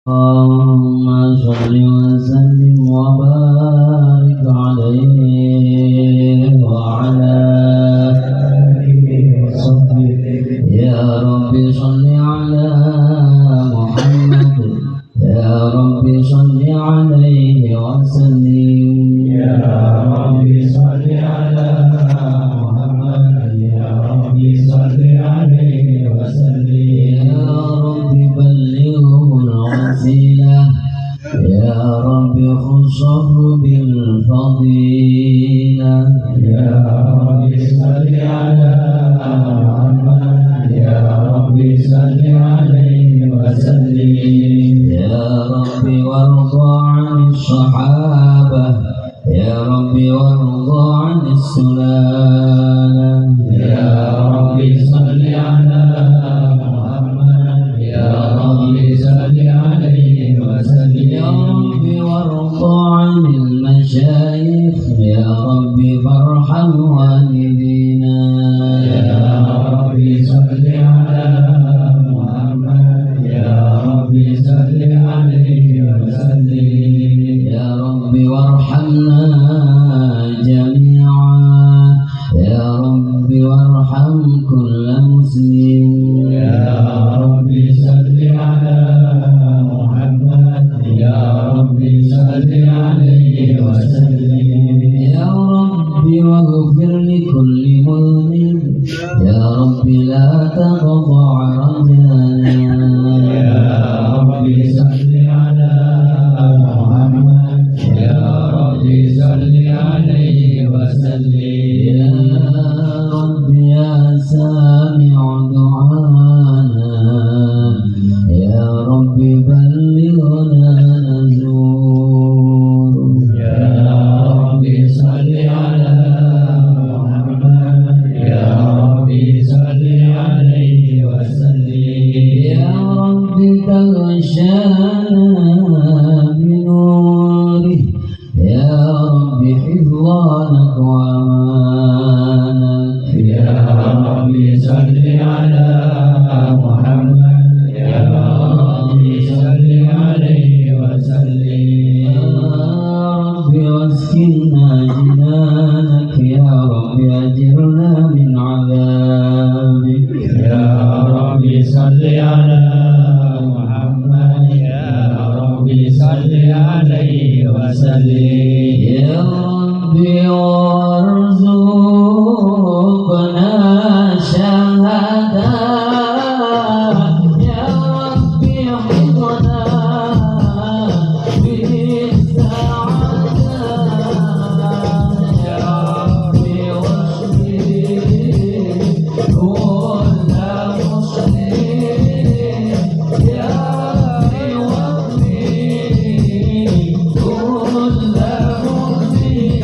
اللهم صل وسلم وبارك عليه وعلى آله وصحبه. يا رب صل على محمد، يا رب صل عليه وسلم. يا رب صل على محمد، يا رب صل عليه وسلم. يا رب بلغه الوسيلة، يا رب خصه بالفضيلة. يا رب صل على محمد، يا رب صل عليه وسلم. يا رب وارض عن الصحابة، يا رب وارض عن السلالة. يا رب صل على محمد، يا رب صل عليه وسلم. يا رب وارض عن المشايخ، يا رب فارحم والدينا. يا رب صل على محمد، يا رب صل عليه وسلم. يا رب وارحمنا جميعا، يا رب وارحم كل مسلم. يا رب صل على محمد، يا رب صل عليه وسلم. يا رب واغفر لكل مذنب، يا رب لا تقطع رجانا. يا رب صل على محمد، يا رب صل عليه وسلم. يا رب يا سامع دعانا، يا رب بلغنا نزور. يا رب صل على محمد، يا رب صل عليه وسلم. يا رب تغشانا بنوره، يا رب حفظانك وامانك. يا رب صل على محمد، يا رب صل عليه وسلم. يا رب واسكننا جنانك، يا رب اجرنا من عذابك. يا رب صل على محمد، يا رب صل عليه وسلم. يا رب وارزقنا شهادة، يا رب حفظنا بالسعادة. يا رب واشفي كل مسلم، يا رب واشفي كل مسلم.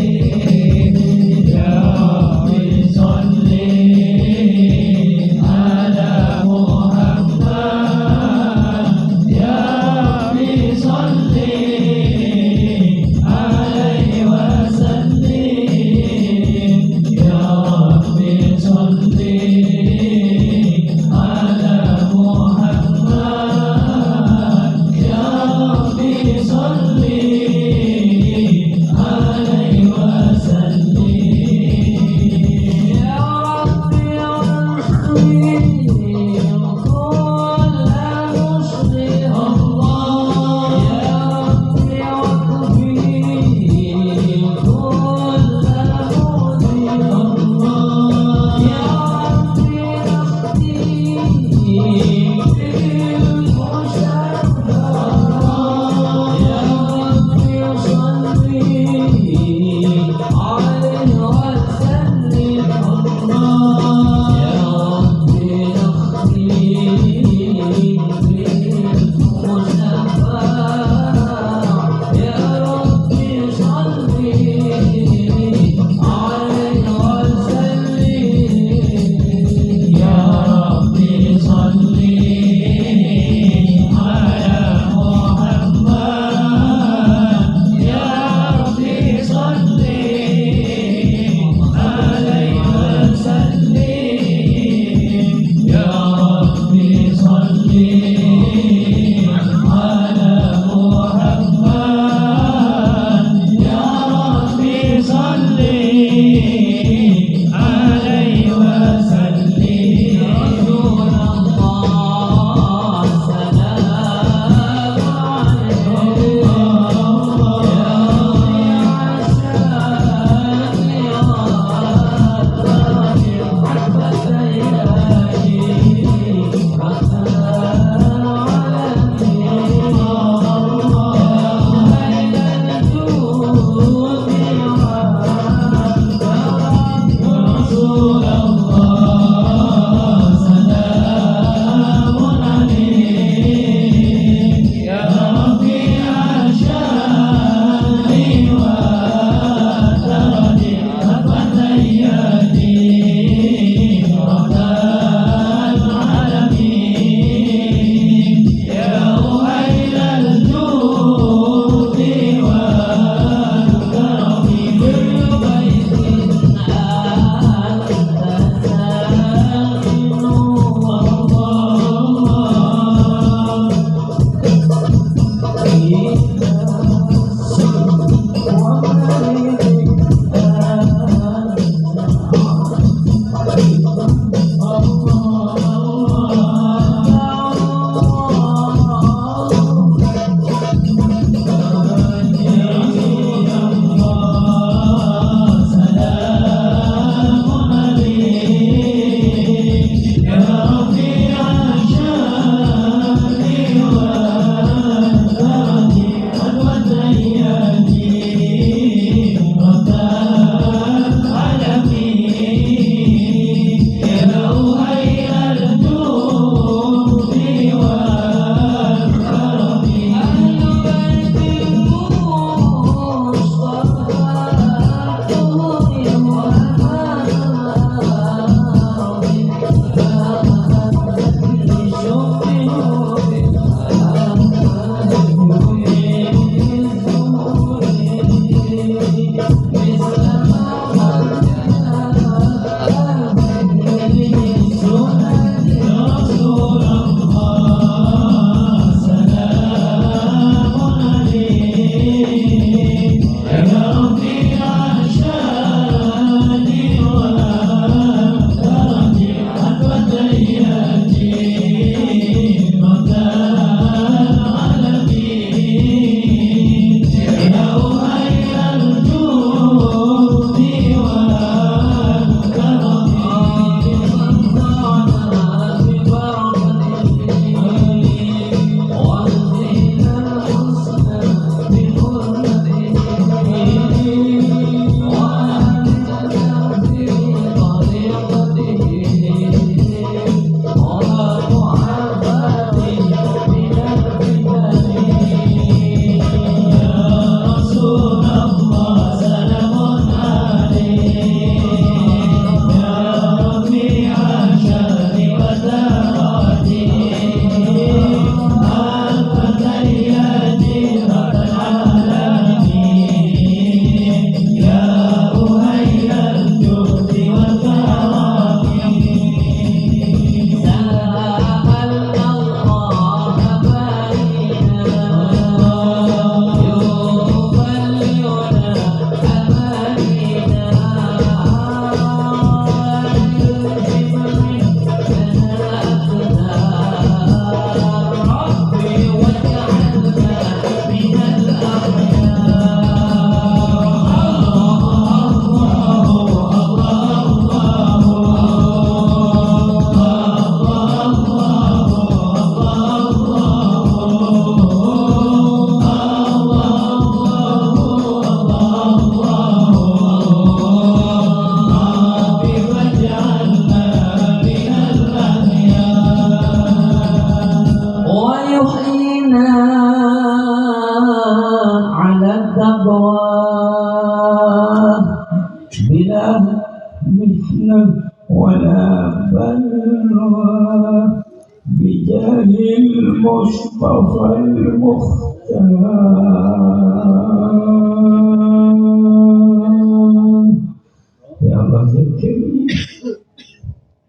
Ya Allah ya Karim,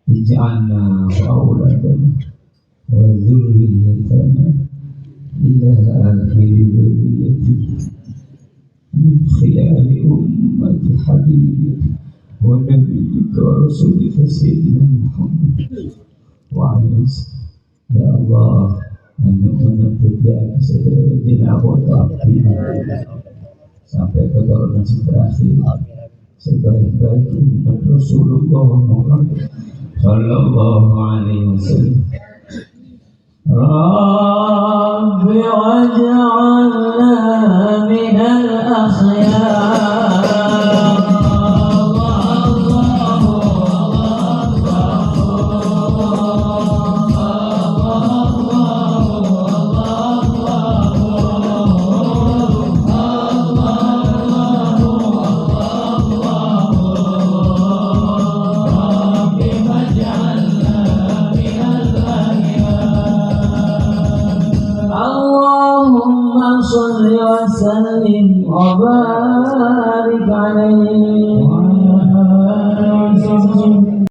ij'alna wa auladana wa dzurriyyatana ila akhir dzurriyyati min khilali ummati habibika wa nabiyyika wa rasulika sayyidina Muhammad wa alihi. Ya Allah, menyumbang setiap sejenak buat sampai ke daulah terakhir sebaik-baik umat Rasulullah Muhammad sallallahu alaihi wasallam. Rabbi waj'alna minal akhyar. Allahumma salli wa sallim wa barik